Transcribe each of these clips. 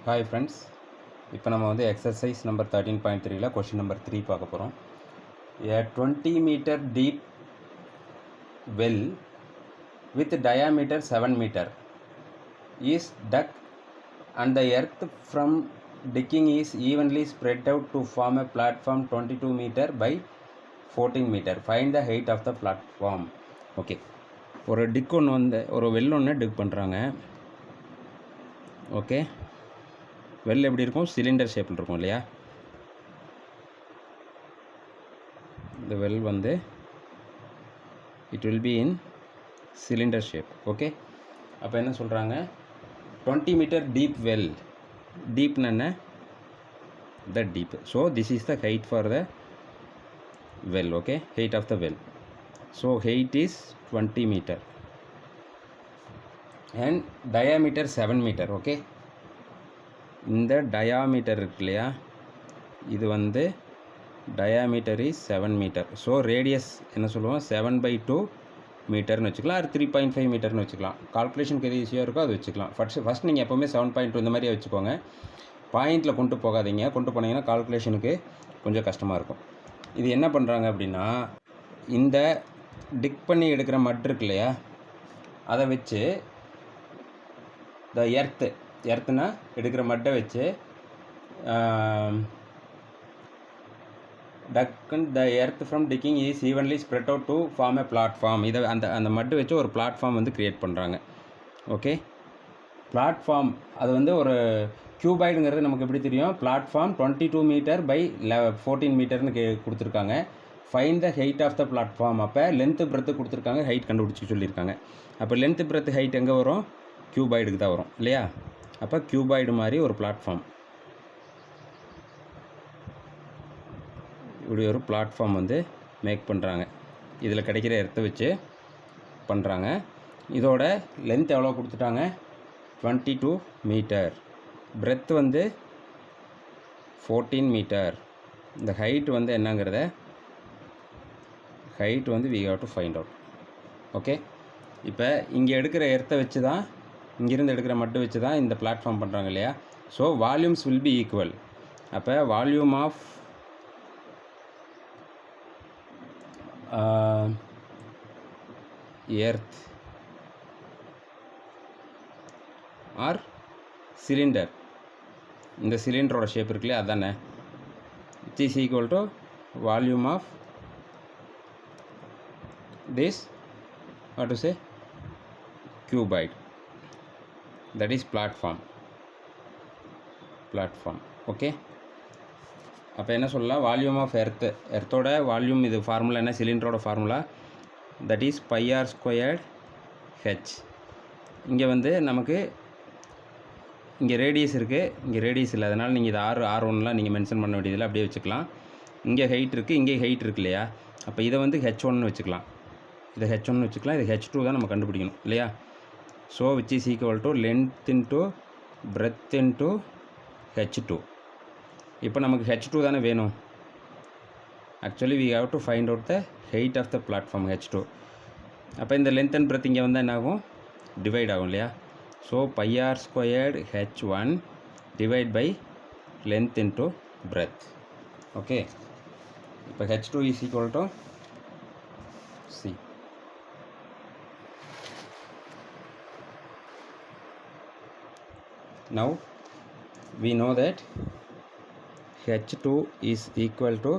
Hi friends, இப்போ நம்ம வந்து எக்ஸசைஸ் நம்பர் 13.3ல கொஷின் நம்பர் 3 பார்க்க போகிறோம். A 20 meter deep well with diameter 7 meter is dug and the earth from digging is evenly spread out to form a platform 22 meter by 14 meter. Find the height of the platform. Okay, ஒரு tick ஒன்று வந்து ஒரு well ஒன்று tick பண்ணுறாங்க. Okay, well எப்படி இருக்கும்? Cylinder ஷேப்பில் இருக்கும் இல்லையா? இந்த வெல் வந்து it will be in cylinder shape. Okay, அப்போ என்ன சொல்கிறாங்க? 20 மீட்டர் டீப் வெல். டீப்னு என்ன? The deep. So this is the height for the well. Okay, height of the well. So height is 20 metre and diameter 7 metre. Okay, இந்த diameter இருக்கு இல்லையா, இது வந்து diameter is 7 metre. So radius என்ன சொல்லுவோம்? 7/2 மீட்டர்னு வச்சுக்கலாம், அது 3.5 மீட்டர்னு வச்சுக்கலாம். கால்குலேஷனுக்கு எது ஈஸியாக இருக்கோ அது வச்சுக்கலாம். ஃபஸ்ட் நீங்கள் எப்போவுமே 7.2 இந்த மாதிரியே வச்சுக்கோங்க. பாயிண்டில் கொண்டு போகாதீங்க. கொண்டு போனீங்கன்னா கால்குலேஷனுக்கு கொஞ்சம் கஷ்டமாக இருக்கும். இது என்ன பண்ணுறாங்க அப்படின்னா, இந்த டிக் பண்ணி எடுக்கிற மட் இருக்கு இல்லையா, அதை வச்சு த எர்த்துனா எடுக்கிற மட்டை வச்சு டக்குன்னு the earth from digging is evenly spread out to form a platform. இதை அந்த மட்டு வச்சு ஒரு பிளாட்ஃபார்ம் வந்து க்ரியேட் பண்ணுறாங்க. ஓகே, பிளாட்ஃபார்ம் அது வந்து ஒரு க்யூபாய்டுங்கிறது நமக்கு எப்படி தெரியும்? பிளாட்ஃபார்ம் 22 மீட்டர் பை 14 மீட்டர்னு கொடுத்துருக்காங்க. Fine the height of the platform. அப்போ லென்த்து பிரெத்து கொடுத்துருக்காங்க, ஹைட் கண்டுபிடிச்சி சொல்லியிருக்காங்க. அப்போ லென்த்து பிரெத்து ஹைட் எங்கே வரும்? க்யூபாய்டுக்கு தான் வரும் இல்லையா? அப்போ க்யூபாய்டு மாதிரி ஒரு பிளாட்ஃபார்ம், இப்படி ஒரு பிளாட்ஃபார்ம் வந்து மேக் பண்ணுறாங்க. இதில் கிடைக்கிற எர்த்தை வச்சு பண்ணுறாங்க. இதோட லென்த் எவ்வளோ கொடுத்துட்டாங்க? 22 மீட்டர். பிரெத் வந்து 14 மீட்டர். இந்த ஹைட் வந்து என்னங்கிறத ஹைட் வந்து we have to find out. Okay, இப்போ இங்கே எடுக்கிற எர்த்தை வச்சு தான், இங்கேருந்து எடுக்கிற மட்டு வச்சு தான் இந்த பிளாட்ஃபார்ம் பண்ணுறாங்க இல்லையா? So volumes will be equal. அப்போ volume of earth or cylinder, இந்த சிலிண்டரோட ஷேப் இருக்கு இல்லையா, அதானே, it is equal to volume of this, what to say, cuboid, that is platform. Okay, அப்போ என்ன சொல்லலாம்? வால்யூம் ஆஃப் எர்த்தோட வால்யூம், இது ஃபார்முலா என்ன? சிலிண்டரோட formula that is πr² h. இங்கே வந்து நமக்கு இங்கே ரேடியஸ் இருக்குது, இங்கே ரேடியஸ் இல்லை, அதனால் நீங்கள் இது r1லாம் நீங்கள் மென்ஷன் பண்ண வேண்டியதில்லை, அப்படியே வச்சுக்கலாம். இங்கே ஹைட் இருக்குது, இங்கே ஹைட் இருக்கு இல்லையா? அப்போ இதை வந்து h1னு வச்சுக்கலாம், இதை h1னு வச்சுக்கலாம். இது h2 தான் நம்ம கண்டுபிடிக்கணும் இல்லையா? So which is equal to length into breadth into h2. இப்போ நமக்கு h2 தானே வேணும். Actually we have to find out the height of the platform h2. அப்போ இந்த லென்த் அண்ட் பிரெத் இங்கே வந்தால் என்ன ஆகும்? டிவைட் ஆகும் இல்லையா? So πr² h1 divide by length into breadth. Okay, இப்போ h2 is equal to c. Now we know that h2 is equal to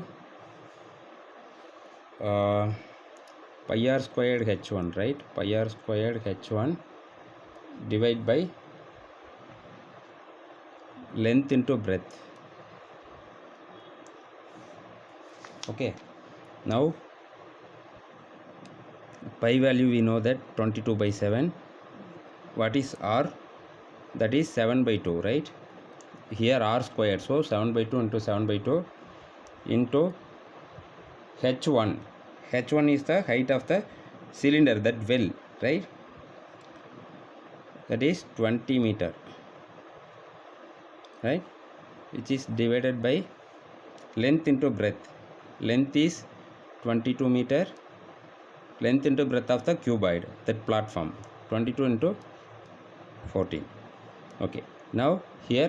πr² h1, right? πr² h1 divide by length into breadth. Okay, now pi value we know that 22/7. What is r? That is 7/2, right? Here r squared, so 7/2 into 7/2 into h1. h1 is the height of the cylinder, that well, right? That is 20 meter, right? Which is divided by length into breadth. Length is 22 meter, length into breadth of the cuboid, that platform, 22 into 14. Okay, now here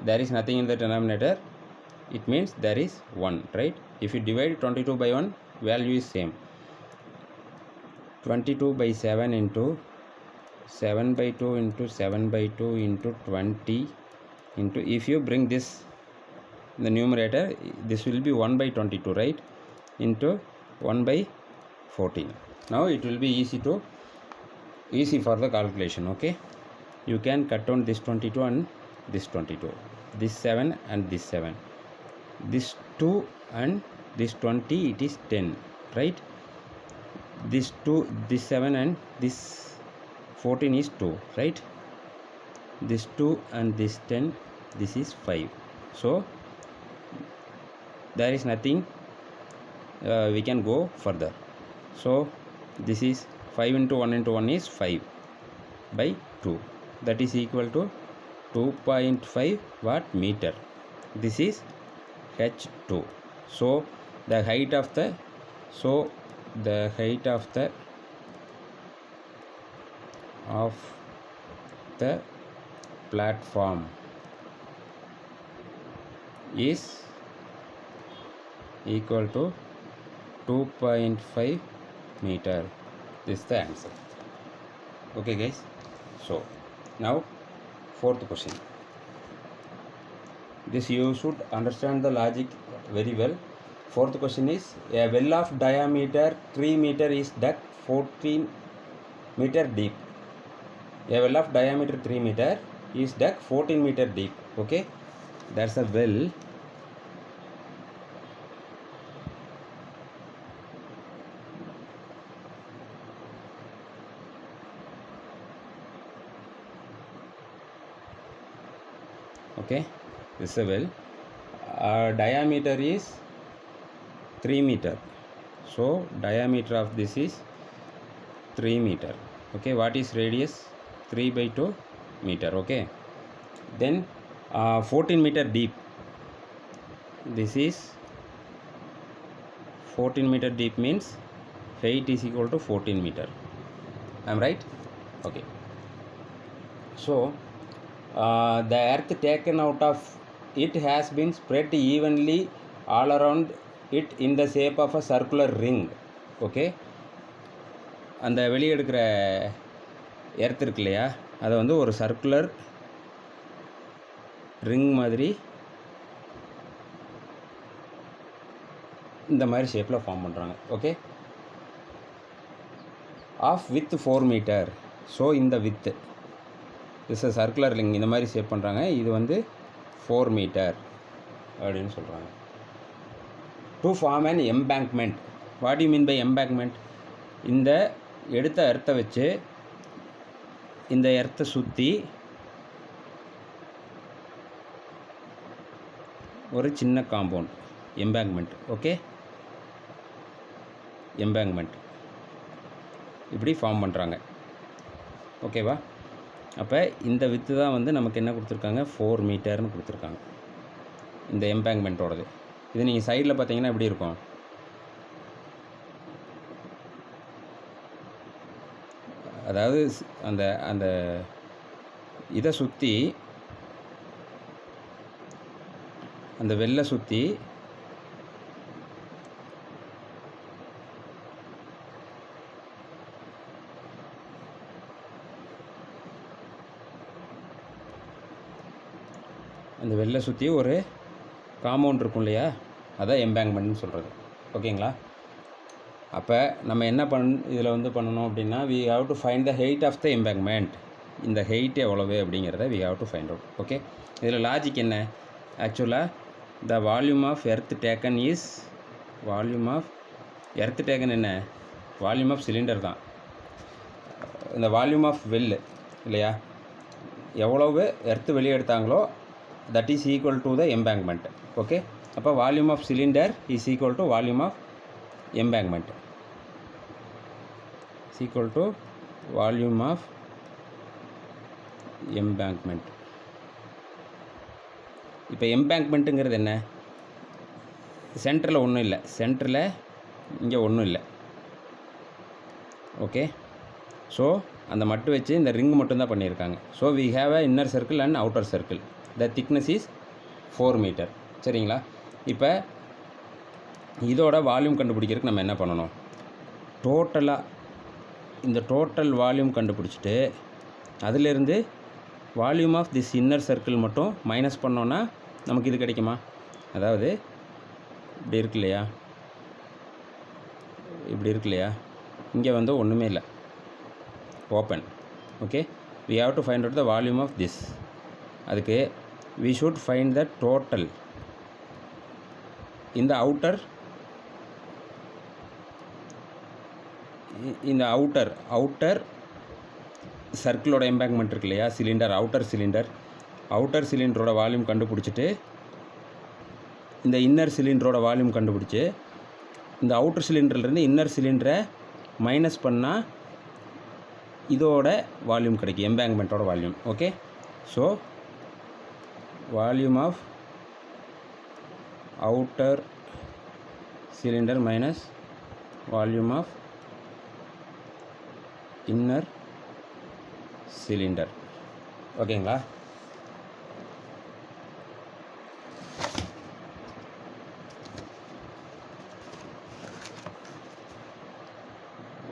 there is nothing in the denominator, it means there is 1, right? If you divide 22 by 1, value is same. 22 by 7 into 7 by 2 into 7 by 2 into 20 into, if you bring this in the numerator, this will be 1 by 22, right? Into 1 by 14. Now it will be easy for the calculation. Okay, you can cut down this 22 and this 22, this 7 and this 7, this 2 and this 20, it is 10, right? This 2, this 7 and this 14 is 2, right? This 2 and this 10, this is 5. So there is nothing, we can go further. So this is 5 into 1 into 1 is 5 by 2, that is equal to 2.5 watt meter. This is H2. So the height of the platform is equal to 2.5 meter. This is the answer. Okay guys, so now fourth question. This you should understand the logic very well. Fourth question is, a well of diameter 3 meter is dug 14 meter deep. A well of diameter 3 meter is dug 14 meter deep. Okay, that's a well. Okay, this is a well. Diameter is 3 meter. So diameter of this is 3 meter. Okay, what is radius? 3 by 2 meter. Okay, then 14 meter deep. This is 14 meter deep means height is equal to 14 meter. I'm right? Okay, so the earth taken out of it has been spread evenly all around it in the shape of a circular ring. Okay, அந்த வெளியே எடுக்கிற earth இருக்கு இல்லையா, அதை வந்து ஒரு circular ring மாதிரி இந்த மாதிரி ஷேப்பில் ஃபார்ம் பண்ணுறாங்க. Okay, of width 4 metre. So இந்த width is a circular ring இந்த மாதிரி ஷேப் பண்ணுறாங்க. இது வந்து 4 மீட்டர் அப்படின்னு சொல்கிறாங்க. To form an embankment. What you mean by embankment? இந்த எடுத்த எர்த்தை வச்சு இந்த எர்த்தை சுற்றி ஒரு சின்ன காம்பவுண்ட், எம்பேங்க்மெண்ட். ஓகே, எம்பேங்க்மெண்ட் இப்படி ஃபார்ம் பண்ணுறாங்க. ஓகேவா? அப்போ இந்த வித்து தான் வந்து நமக்கு என்ன கொடுத்துருக்காங்க, 4 மீட்டர்னு கொடுத்துருக்காங்க இந்த எம்பேங்க்மெண்ட்டோடது. இது நீங்கள் சைடில் பார்த்தீங்கன்னா எப்படி இருக்கும், அதாவது அந்த அந்த இதை சுற்றி, அந்த வெள்ளை சுற்றி அந்த வெள்ளை சுற்றி ஒரு காம்பவுண்ட் இருக்கும் இல்லையா, அதான் எம்பேங்க்மெண்ட்னு சொல்கிறது. ஓகேங்களா? அப்போ நம்ம என்ன இதில் வந்து பண்ணணும் அப்படின்னா, we have to find the height of the embankment. இந்த ஹெயிட் எவ்வளவு அப்படிங்கிறத we have to find out. Okay, இதில் லாஜிக் என்ன? ஆக்சுவலாக the volume of earth taken is, volume of earth taken என்ன, வால்யூம் ஆஃப் சிலிண்டர் தான். இந்த வால்யூம் ஆஃப் வெல் இல்லையா, எவ்வளவு எர்த்து வெளியே எடுத்தாங்களோ that is equal to the embankment. Okay, அப்போ volume of cylinder is equal to volume of embankment, is equal to volume of embankment. இப்போ எம்பேங்க்மெண்ட்டுங்கிறது என்ன, சென்டரில் ஒன்றும் இல்லை, சென்டரில் இங்கே ஒன்றும் இல்லை. ஓகே, ஸோ அந்த மட்டு வச்சு இந்த ரிங் மட்டும்தான் பண்ணியிருக்காங்க. So we have a inner circle and outer circle. The thickness is 4 metre. சரிங்களா? இப்போ இதோட வால்யூம் கண்டுபிடிக்கிறதுக்கு நம்ம என்ன பண்ணணும்? டோட்டலாக இந்த டோட்டல் வால்யூம் கண்டுபிடிச்சிட்டு அதிலிருந்து volume of this inner circle மட்டும் மைனஸ் பண்ணோன்னா நமக்கு இது கிடைக்குமா? அதாவது இப்படி இருக்கு இல்லையா, இப்படி இருக்கு இல்லையா, இங்கே வந்து ஒன்றுமே இல்லை, open. Okay, we have to find out the volume of this. அதுக்கு we should find the total இந்த அவுட்டர் சர்க்கிளோட எம்பேக்மெண்ட் இருக்கு இல்லையா, சிலிண்டர், அவுட்டர் சிலிண்டரோட வால்யூம் கண்டுபிடிச்சிட்டு இந்த இன்னர் சிலிண்டரோட வால்யூம் கண்டுபிடிச்சி இந்த அவுட்டர் சிலிண்டர்லேருந்து இன்னர் சிலிண்டரை மைனஸ் பண்ணால் இதோட வால்யூம் கிடைக்கும், எம்பேக்மெண்ட்டோட volume. Okay, so volume of outer cylinder minus volume of inner cylinder. ஓகேங்களா?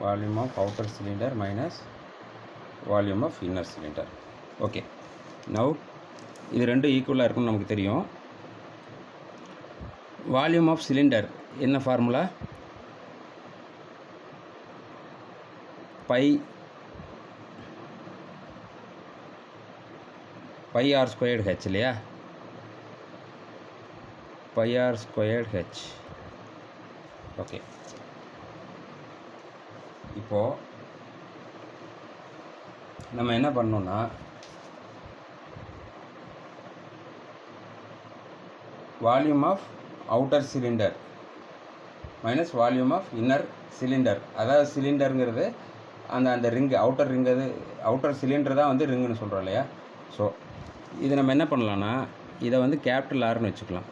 Volume of outer cylinder minus volume of inner cylinder. Okay, now இது ரெண்டும் ஈக்குவலாக இருக்குன்னு நமக்கு தெரியும். வால்யூம் ஆஃப் சிலிண்டர் என்ன formula? Pi r squared h இல்லையா, pi r squared h. Okay, இப்போது நம்ம என்ன பண்ணோன்னா volume of outer cylinder minus volume of inner cylinder, அதாவது சிலிண்டருங்கிறது அந்த ரிங்கு, அவுட்டர் சிலிண்டர் தான் வந்து ரிங்குன்னு சொல்கிறோம் இல்லையா. ஸோ இது நம்ம என்ன பண்ணலான்னா இதை வந்து கேபிட்டல் ஆர்னு வச்சுக்கலாம்.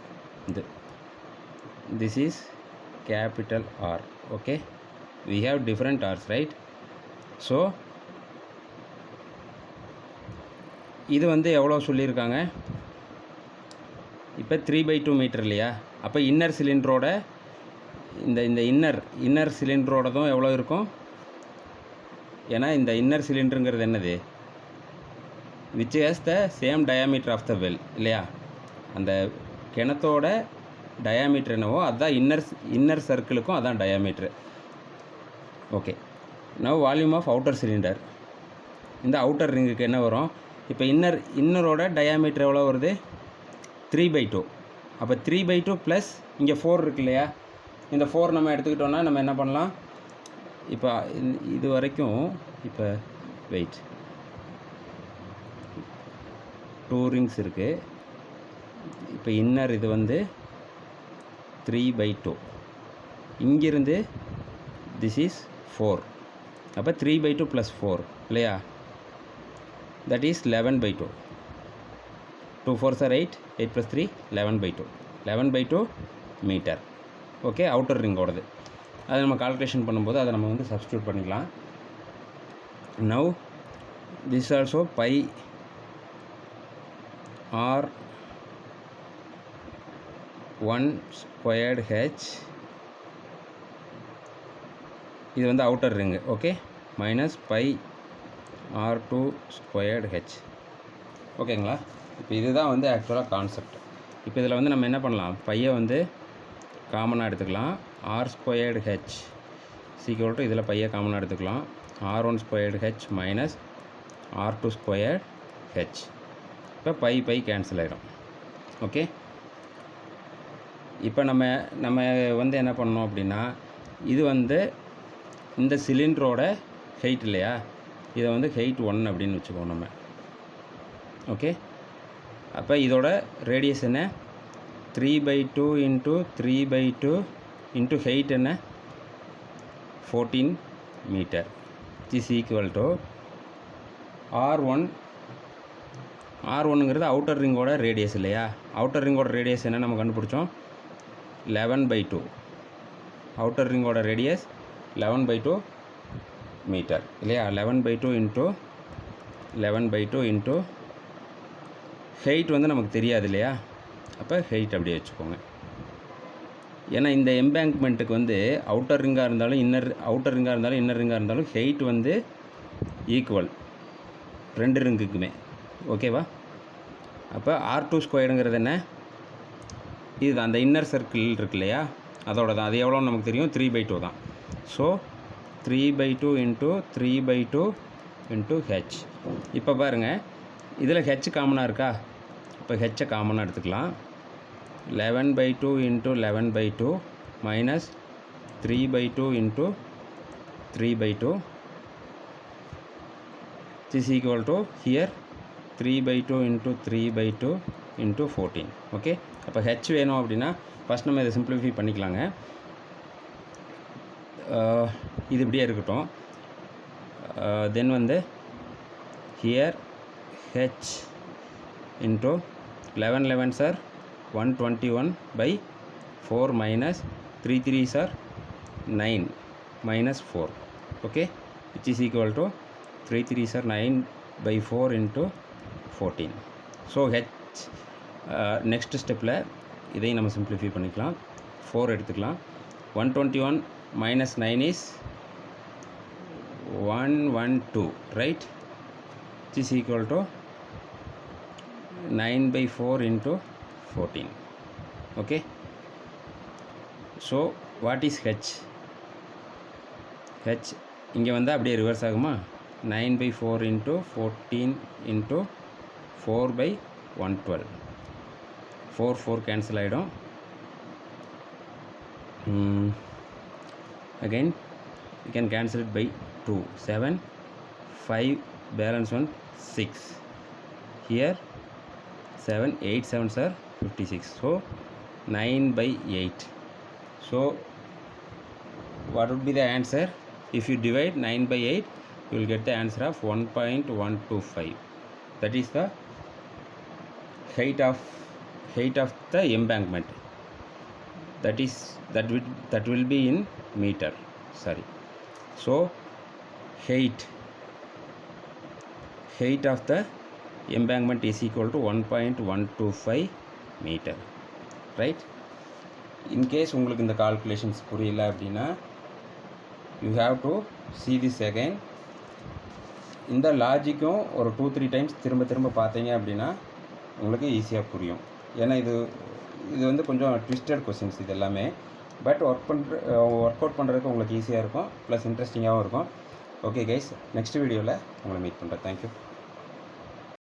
This is capital R. Okay, we have different R's, right? So இது வந்து எவ்வளோ சொல்லியிருக்காங்க? இப்போ 3/2 மீட்டர் இல்லையா, அப்போ இன்னர் சிலிண்டரோட இந்த இன்னர் சிலிண்டரோடதும் எவ்வளோ இருக்கும்? ஏன்னா இந்த இன்னர் சிலிண்டருங்கிறது என்னது? Which has the same diameter of the well இல்லையா, அந்த கிணத்தோட டயாமீட்டர் என்னவோ அதுதான் இன்னர் சர்க்கிளுக்கும் அதான் diameter. Okay, now volume of outer cylinder, இந்த அவுட்டர் ரிங்குக்கு என்ன வரும்? இப்போ இன்னரோட டயாமீட்டர் எவ்வளோ வருது? 3/2. அப்போ 3/2 ப்ளஸ் இங்கே 4 இருக்கு இல்லையா, இந்த 4 நம்ம எடுத்துக்கிட்டோன்னா நம்ம என்ன பண்ணலாம்? இப்போ இது வரைக்கும் இப்போ வெயிட் 2 ரிங்ஸ் இருக்குது. இப்போ இன்னர் இது வந்து 3/2, இங்கிருந்து திஸ் இஸ் 4, அப்போ 3/2 + 4 இல்லையா, that is 11/2. 2 4s are 8, 8 + 3 11/2 meter. Okay, outer ரிங்கோடது. அதை நம்ம கால்குலேஷன் பண்ணும்போது அதை நம்ம வந்து சப்ஸ்டியூட் பண்ணிக்கலாம். Now this also pi r 1 squared h, இது வந்து outer ring. Okay, minus pi R2 squared h. ஓகேங்களா? இப்போ இதுதான் வந்து ஆக்சுவலாக கான்செப்ட். இப்போ இதில் வந்து நம்ம என்ன பண்ணலாம்? பையை வந்து காமனாக எடுத்துக்கலாம். R ஸ்கொயர்டு ஹெச் = இதில் பையை காமனாக எடுத்துக்கலாம். R1 squared H minus R2 squared H. இப்போ பை கேன்சல் ஆகிடும். ஓகே, இப்போ நம்ம வந்து என்ன பண்ணோம் அப்படின்னா, இது வந்து இந்த சிலிண்டரோட ஹைட் இல்லையா, இதை வந்து ஹைட் 1 அப்படின்னு வச்சுக்கோம் நம்ம. ஓகே, அப்போ இதோட ரேடியஸ் என்ன? 3/2 × 3/2 × ஹைட் என்ன? 14 மீட்டர். இஸ் ஈக்குவல் டு R1ங்கிறது அவுட்டர் ரிங்கோட ரேடியஸ் இல்லையா, அவுட்டர் ரிங்கோட ரேடியஸ் என்ன நம்ம கண்டுபிடிச்சோம்? 11/2. அவுட்டர் ரிங்கோட ரேடியஸ் 11/2 மீட்டர் இல்லையா. 11/2 × ஹெயிட் வந்து நமக்கு தெரியாது இல்லையா, அப்போ ஹெயிட் அப்படியே வச்சுக்கோங்க. ஏன்னா இந்த எம்பேங்க்மெண்ட்டுக்கு வந்து அவுட்டர் ரிங்காக இருந்தாலும் இன்னர் ரிங்காக இருந்தாலும் ஹெயிட் வந்து ஈக்குவல் 2 ரிங்குக்குமே. ஓகேவா? அப்போ R2 ஸ்கொயர்டுங்கிறது என்ன, இது அந்த இன்னர் சர்க்கிள் இருக்கு இல்லையா, அதோட தான். அது எவ்வளோன்னு நமக்கு தெரியும், 3/2 தான். So 3/2 into 3/2 into H. இப்போ பாருங்கள், இதில் ஹெச் காமனாக இருக்கா, இப்போ ஹெச்சை காமனாக எடுத்துக்கலாம். 11/2 into 11/2 minus 3/2 into 3/2 is equal to here 3/2 into 3/2 into 14. Okay, அப்போ ஹெச் வேணும் அப்படின்னா ஃபஸ்ட் நம்ம இதை சிம்பிளிஃபை பண்ணிக்கலாங்க. இது இப்படியே இருக்கட்டும். தென் வந்து here H into 11 11s are 121/4 minus 3 3s are 9 minus 4. okay, which is equal to 3 3s are 9/4 into 14. So H next ஸ்டெப்பில் இதையும் நம்ம சிம்பிளிஃபை பண்ணிக்கலாம். 4 எடுத்துக்கலாம். 121 minus 9 is 112, right, which is equal to 9/4 into 14. okay, so what is h? h இங்கே வந்து அப்படியே reverse ஆகுமா, 9/4 into 14 into 4/112. 4 cancel ஆகிடும். again you can cancel it by 2. 7 5 balance 1 6. here 7 8 7s are 56. so 9/8. so what would be the answer? If you divide 9/8, you will get the answer of 1.125. that is the height of the embankment. that will be in meter, sorry. so height of the embankment is equal to 1.125 meter, right? in case உங்களுக்கு இந்த calculations புரியல அப்படின்னா you have to see this again. இந்த லாஜிக்கும் ஒரு 2-3 times திரும்ப பார்த்தீங்க அப்படின்னா உங்களுக்கு ஈஸியாக புரியும். ஏன்னா இது வந்து கொஞ்சம் ட்விஸ்டட் கொஸ்டின்ஸ் இது எல்லாமே. பட் ஒர்க் அவுட் பண்ணுறதுக்கு உங்களுக்கு ஈஸியாக இருக்கும், ப்ளஸ் இன்ட்ரெஸ்டிங்காகவும் இருக்கும். ஓகே கைஸ், நெக்ஸ்ட் வீடியோவில் உங்களை மீட் பண்ணுறேன். தேங்க்யூ.